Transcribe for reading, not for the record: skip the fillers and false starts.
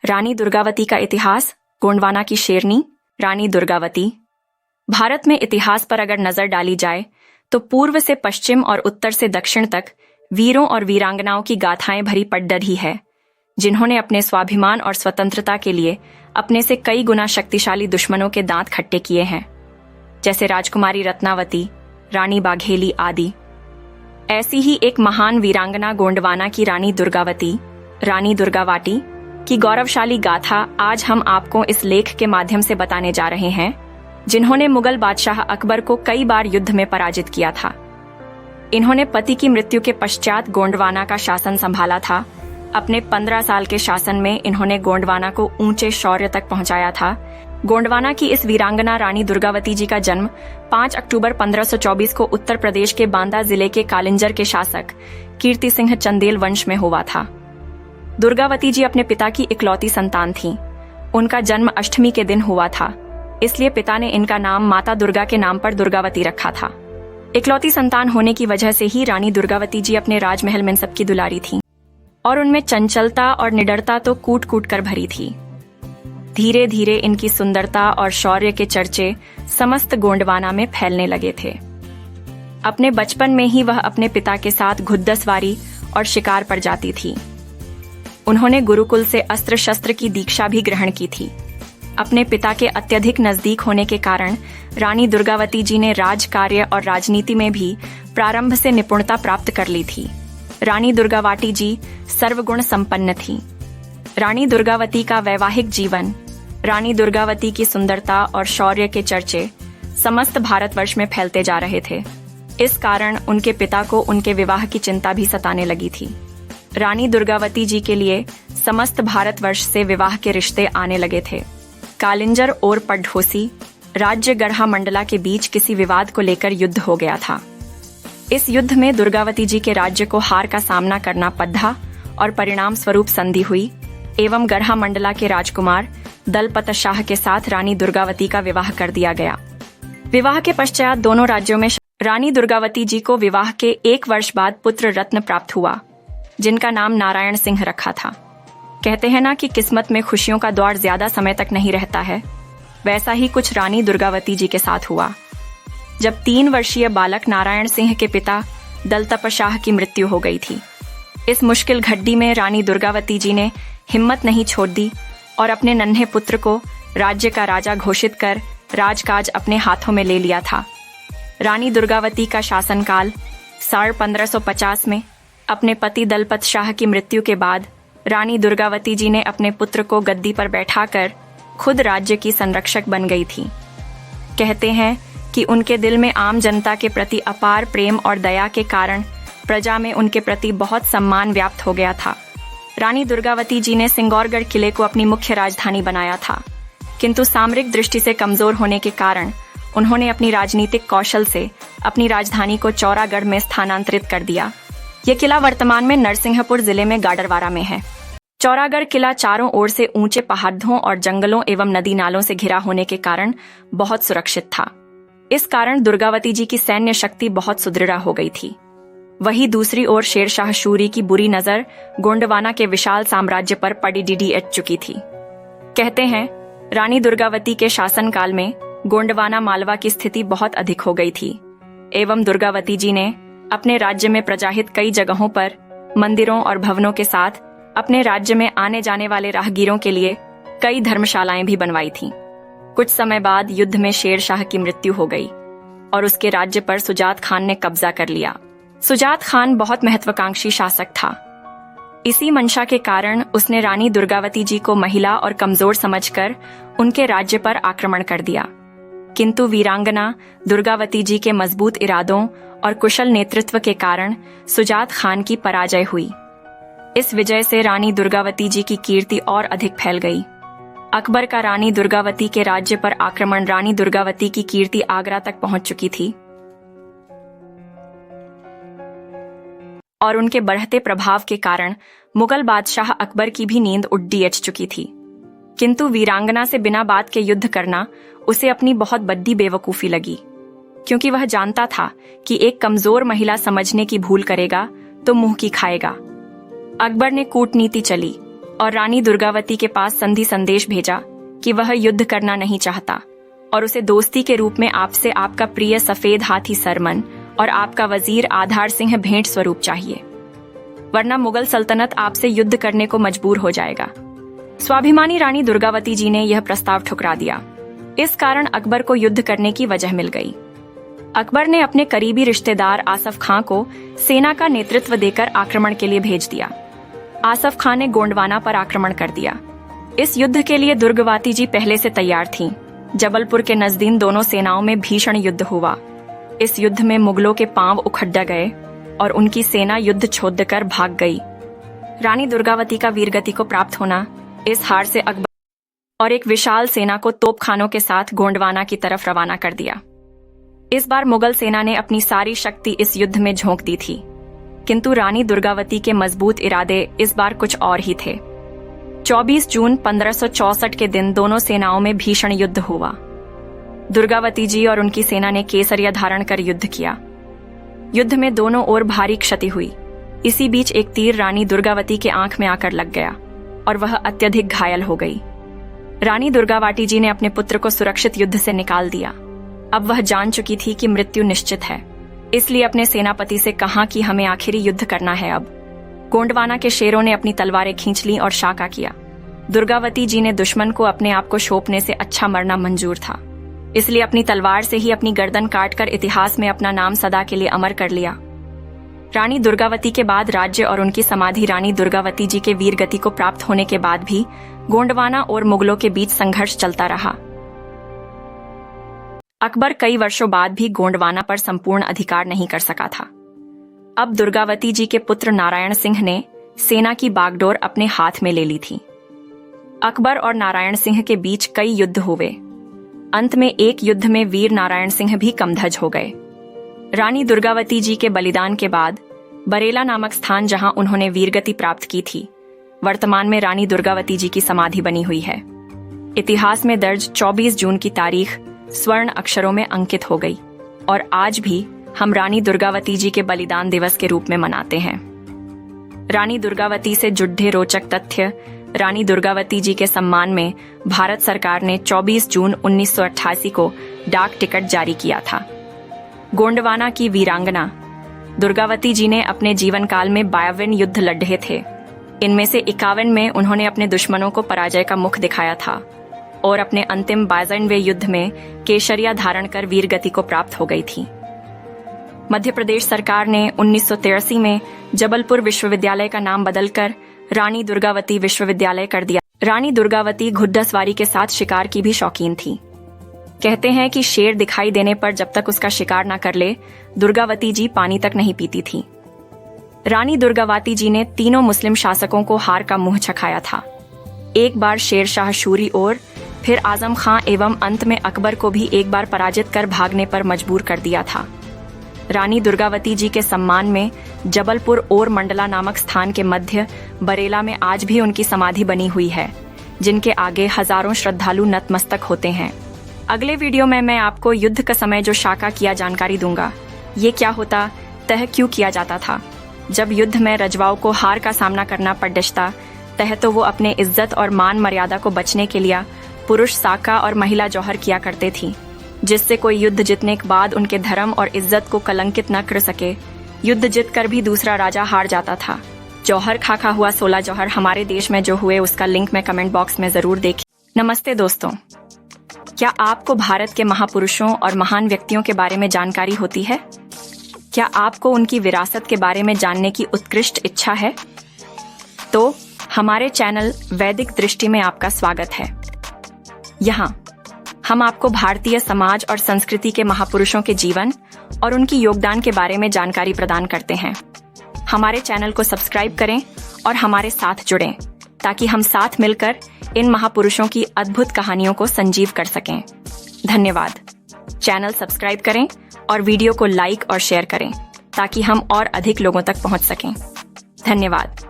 रानी दुर्गावती का इतिहास, गोंडवाना की शेरनी रानी दुर्गावती। भारत में इतिहास पर अगर नजर डाली जाए तो पूर्व से पश्चिम और उत्तर से दक्षिण तक वीरों और वीरांगनाओं की गाथाएं भरी पड्डर ही है, जिन्होंने अपने स्वाभिमान और स्वतंत्रता के लिए अपने से कई गुना शक्तिशाली दुश्मनों के दांत खट्टे किए हैं, जैसे राजकुमारी रत्नावती, रानी बाघेली आदि। ऐसी ही एक महान वीरांगना गोंडवाना की रानी दुर्गावती, रानी दुर्गावाटी की गौरवशाली गाथा आज हम आपको इस लेख के माध्यम से बताने जा रहे हैं, जिन्होंने मुगल बादशाह अकबर को कई बार युद्ध में पराजित किया था। इन्होंने पति की मृत्यु के पश्चात गोंडवाना का शासन संभाला था। अपने 15 साल के शासन में इन्होंने गोंडवाना को ऊंचे शौर्य तक पहुंचाया था। गोंडवाना की इस वीरांगना रानी दुर्गावती जी का जन्म 5 अक्टूबर 1524 को उत्तर प्रदेश के बांदा जिले के कालिंजर के शासक कीर्ति सिंह चंदेल वंश में हुआ था। दुर्गावती जी अपने पिता की इकलौती संतान थीं। उनका जन्म अष्टमी के दिन हुआ था, इसलिए पिता ने इनका नाम माता दुर्गा के नाम पर दुर्गावती रखा था। इकलौती संतान होने की वजह से ही रानी दुर्गावती जी अपने राजमहल में सबकी दुलारी थीं और उनमें चंचलता और निडरता तो कूट कूट कर भरी थी। धीरे धीरे इनकी सुंदरता और शौर्य के चर्चे समस्त गोंडवाना में फैलने लगे थे। अपने बचपन में ही वह अपने पिता के साथ घुड़सवारी और शिकार पर जाती थी। उन्होंने गुरुकुल से अस्त्र शस्त्र की दीक्षा भी ग्रहण की थी। अपने पिता के अत्यधिक नजदीक होने के कारण रानी दुर्गावती जी ने राजकार्य और राजनीति में भी प्रारंभ से निपुणता प्राप्त कर ली थी। रानी दुर्गावाटी जी सर्वगुण संपन्न थी। रानी दुर्गावती का वैवाहिक जीवन, रानी दुर्गावती की सुंदरता और शौर्य के चर्चे समस्त भारतवर्ष में फैलते जा रहे थे। इस कारण उनके पिता को उनके विवाह की चिंता भी सताने लगी थी। रानी दुर्गावती जी के लिए समस्त भारतवर्ष से विवाह के रिश्ते आने लगे थे। कालिंजर और पढ़ोसी राज्य गढ़ा मंडला के बीच किसी विवाद को लेकर युद्ध हो गया था। इस युद्ध में दुर्गावती जी के राज्य को हार का सामना करना पड़ा और परिणाम स्वरूप संधि हुई एवं गढ़ा मंडला के राजकुमार दलपत शाह के साथ रानी दुर्गावती का विवाह कर दिया गया। विवाह के पश्चात दोनों राज्यों में रानी दुर्गावती जी को विवाह के 1 वर्ष बाद पुत्र रत्न प्राप्त हुआ, जिनका नाम नारायण सिंह रखा था। कहते हैं ना कि किस्मत में खुशियों का द्वार ज्यादा समय तक नहीं रहता है, वैसा ही कुछ रानी दुर्गावती जी के साथ हुआ। जब 3 वर्षीय बालक नारायण सिंह के पिता दलतप शाह की मृत्यु हो गई थी। इस मुश्किल घड़ी में रानी दुर्गावती जी ने हिम्मत नहीं छोड़ दी और अपने नन्हे पुत्र को राज्य का राजा घोषित कर राजकाज अपने हाथों में ले लिया था। रानी दुर्गावती का शासनकाल साल 1550 में अपने पति दलपत शाह की मृत्यु के बाद रानी दुर्गावती जी ने अपने पुत्र को गद्दी पर बैठाकर खुद राज्य की संरक्षक बन गई थी। कहते हैं कि उनके दिल में आम जनता के प्रति अपार प्रेम और दया के कारण प्रजा में उनके प्रति बहुत सम्मान व्याप्त हो गया था। रानी दुर्गावती जी ने सिंगौरगढ़ किले को अपनी मुख्य राजधानी बनाया था, किंतु सामरिक दृष्टि से कमजोर होने के कारण उन्होंने अपनी राजनीतिक कौशल से अपनी राजधानी को चौरागढ़ में स्थानांतरित कर दिया। यह किला वर्तमान में नरसिंहपुर जिले में गाडरवारा में है। चौरागढ़ किला चारों ओर से ऊंचे पहाड़ों और जंगलों एवं नदी नालों से घिरा होने के कारण बहुत सुरक्षित था। इस कारण दुर्गावती जी की सैन्य शक्ति बहुत सुदृढ़ हो गई थी। वहीं दूसरी ओर शेरशाह सूरी की बुरी नजर गोंडवाना के विशाल साम्राज्य पर पड़ी एट चुकी थी। कहते हैं रानी दुर्गावती के शासनकाल में गोंडवाना मालवा की स्थिति बहुत अधिक हो गई थी एवं दुर्गावती जी ने अपने राज्य में प्रजाहित कई जगहों पर मंदिरों और भवनों के साथ अपने राज्य में आने जाने वाले राहगीरों के लिए कई धर्मशालाएं भी बनवाई थीं। कुछ समय बाद युद्ध में शेरशाह की मृत्यु हो गई और उसके राज्य पर सुजात खान ने कब्जा कर लिया। सुजात खान बहुत महत्वाकांक्षी शासक था। इसी मंशा के कारण उसने रानी दुर्गावती जी को महिला और कमजोर समझकर उनके राज्य पर आक्रमण कर दिया, किंतु वीरांगना दुर्गावती जी के मजबूत इरादों और कुशल नेतृत्व के कारण सुजात खान की पराजय हुई। इस विजय से रानी दुर्गावती जी की कीर्ति और अधिक फैल गई। अकबर का रानी दुर्गावती के राज्य पर आक्रमण रानी दुर्गावती की कीर्ति आगरा तक पहुंच चुकी थी और उनके बढ़ते प्रभाव के कारण मुगल बादशाह अकबर की भी नींद उड़ चुकी थी। किंतु वीरांगना से बिना बात के युद्ध करना उसे अपनी बहुत बड़ी बेवकूफी लगी, क्योंकि वह जानता था कि एक कमजोर महिला समझने की भूल करेगा तो मुंह की खाएगा। अकबर ने कूटनीति चली और रानी दुर्गावती के पास संधि संदेश भेजा कि वह युद्ध करना नहीं चाहता और उसे दोस्ती के रूप में आपसे आपका प्रिय सफेद हाथी सरमन और आपका वजीर आधार सिंह भेंट स्वरूप चाहिए, वरना मुगल सल्तनत आपसे युद्ध करने को मजबूर हो जाएगा। स्वाभिमानी रानी दुर्गावती जी ने यह प्रस्ताव ठुकरा दिया। इस कारण अकबर को युद्ध करने की वजह मिल गई। अकबर ने अपने करीबी रिश्तेदार आसफ खां को सेना का नेतृत्व देकर आक्रमण के लिए भेज दिया। आसफ खां ने गोंडवाना पर आक्रमण कर दिया। इस युद्ध के लिए दुर्गावती जी पहले से तैयार थीं। जबलपुर के नजदीक दोनों सेनाओं में भीषण युद्ध हुआ। इस युद्ध में मुगलों के पांव उखड़ गए और उनकी सेना युद्ध छोड़कर भाग गई। रानी दुर्गावती का वीरगति को प्राप्त होना, इस हार से अकबर और एक विशाल सेना को तोपखानों के साथ गोंडवाना की तरफ रवाना कर दिया। इस बार मुगल सेना ने अपनी सारी शक्ति इस युद्ध में झोंक दी थी, किंतु रानी दुर्गावती के मजबूत इरादे इस बार कुछ और ही थे। 24 जून 1564 के दिन दोनों सेनाओं में भीषण युद्ध हुआ। दुर्गावती जी और उनकी सेना ने केसरिया धारण कर युद्ध किया। युद्ध में दोनों ओर भारी क्षति हुई। इसी बीच एक तीर रानी दुर्गावती के आंख में आकर लग गया और वह अत्यधिक घायल हो गई। रानी दुर्गावती जी ने अपने पुत्र को सुरक्षित युद्ध से निकाल दिया। अब वह जान चुकी थी कि मृत्यु निश्चित है, इसलिए अपने सेनापति से कहा कि हमें आखिरी युद्ध करना है। अब गोंडवाना के शेरों ने अपनी तलवारें खींच लीं और शाका किया। दुर्गावती जी ने दुश्मन को अपने आप को सौंपने से अच्छा मरना मंजूर था, इसलिए अपनी तलवार से ही अपनी गर्दन काटकर इतिहास में अपना नाम सदा के लिए अमर कर लिया। रानी दुर्गावती के बाद राज्य और उनकी समाधि रानी दुर्गावती जी के वीर गति को प्राप्त होने के बाद भी गोंडवाना और मुगलों के बीच संघर्ष चलता रहा। अकबर कई वर्षों बाद भी गोंडवाना पर संपूर्ण अधिकार नहीं कर सका था। अब दुर्गावती जी के पुत्र नारायण सिंह ने सेना की बागडोर अपने हाथ में ले ली थी। अकबर और नारायण सिंह के बीच कई युद्ध हुए। अंत में एक युद्ध में वीर नारायण सिंह भी कमधज हो गए। रानी दुर्गावती जी के बलिदान के बाद बरेला नामक स्थान, जहां उन्होंने वीरगति प्राप्त की थी, वर्तमान में रानी दुर्गावती जी की समाधि बनी हुई है। इतिहास में दर्ज 24 जून की तारीख स्वर्ण अक्षरों में अंकित हो गई और आज भी हम रानी दुर्गावती जी के बलिदान दिवस के रूप में मनाते हैं। रानी दुर्गावती से जुड़े रोचक तथ्य। रानी दुर्गावती जी के सम्मान में भारत सरकार ने 24 जून 1988 को डाक टिकट जारी किया था। गोंडवाना की वीरांगना दुर्गावती जी ने अपने जीवन काल में 52 युद्ध लड़े थे। इनमें से 51 में उन्होंने अपने दुश्मनों को पराजय का मुख दिखाया था और अपने अंतिम 52वें युद्ध में केसरिया धारण कर वीरगति को प्राप्त हो गई थी। मध्य प्रदेश सरकार ने 1983 में जबलपुर विश्वविद्यालय का नाम बदलकर रानी दुर्गावती विश्वविद्यालय कर दिया। रानी दुर्गावती घुड़सवारी के साथ शिकार की भी शौकीन थी। कहते हैं कि शेर दिखाई देने पर जब तक उसका शिकार न कर ले, दुर्गावती जी पानी तक नहीं पीती थी। रानी दुर्गावती जी ने तीनों मुस्लिम शासकों को हार का मुंह चखाया था। एक बार शेर शाह शूरी और फिर आजम खां एवं अंत में अकबर को भी एक बार पराजित कर भागने पर मजबूर कर दिया था। रानी दुर्गावती जी के सम्मान में जबलपुर और मंडला नामक स्थान के मध्य बरेला में आज भी उनकी समाधि बनी हुई है, जिनके आगे हजारों श्रद्धालु नतमस्तक होते हैं। अगले वीडियो में मैं आपको युद्ध का समय जो शाका किया जानकारी दूंगा। ये क्या होता, तह क्यों किया जाता था। जब युद्ध में रजवाओं को हार का सामना करना पड़ता तह तो वो अपने इज्जत और मान मर्यादा को बचने के लिए पुरुष साका और महिला जौहर किया करते थी, जिससे कोई युद्ध जीतने के बाद उनके धर्म और इज्जत को कलंकित न कर सके। युद्ध जीतकर भी दूसरा राजा हार जाता था। जौहर खाका हुआ 16 जौहर हमारे देश में जो हुए, उसका लिंक मैं कमेंट बॉक्स में जरूर देखिए। नमस्ते दोस्तों, क्या आपको भारत के महापुरुषों और महान व्यक्तियों के बारे में जानकारी होती है? क्या आपको उनकी विरासत के बारे में जानने की उत्कृष्ट इच्छा है? तो हमारे चैनल वैदिक दृष्टि में आपका स्वागत है। यहाँ हम आपको भारतीय समाज और संस्कृति के महापुरुषों के जीवन और उनकी योगदान के बारे में जानकारी प्रदान करते हैं। हमारे चैनल को सब्सक्राइब करें और हमारे साथ जुड़ें, ताकि हम साथ मिलकर इन महापुरुषों की अद्भुत कहानियों को संजीव कर सकें। धन्यवाद। चैनल सब्सक्राइब करें और वीडियो को लाइक और शेयर करें, ताकि हम और अधिक लोगों तक पहुंच सकें। धन्यवाद।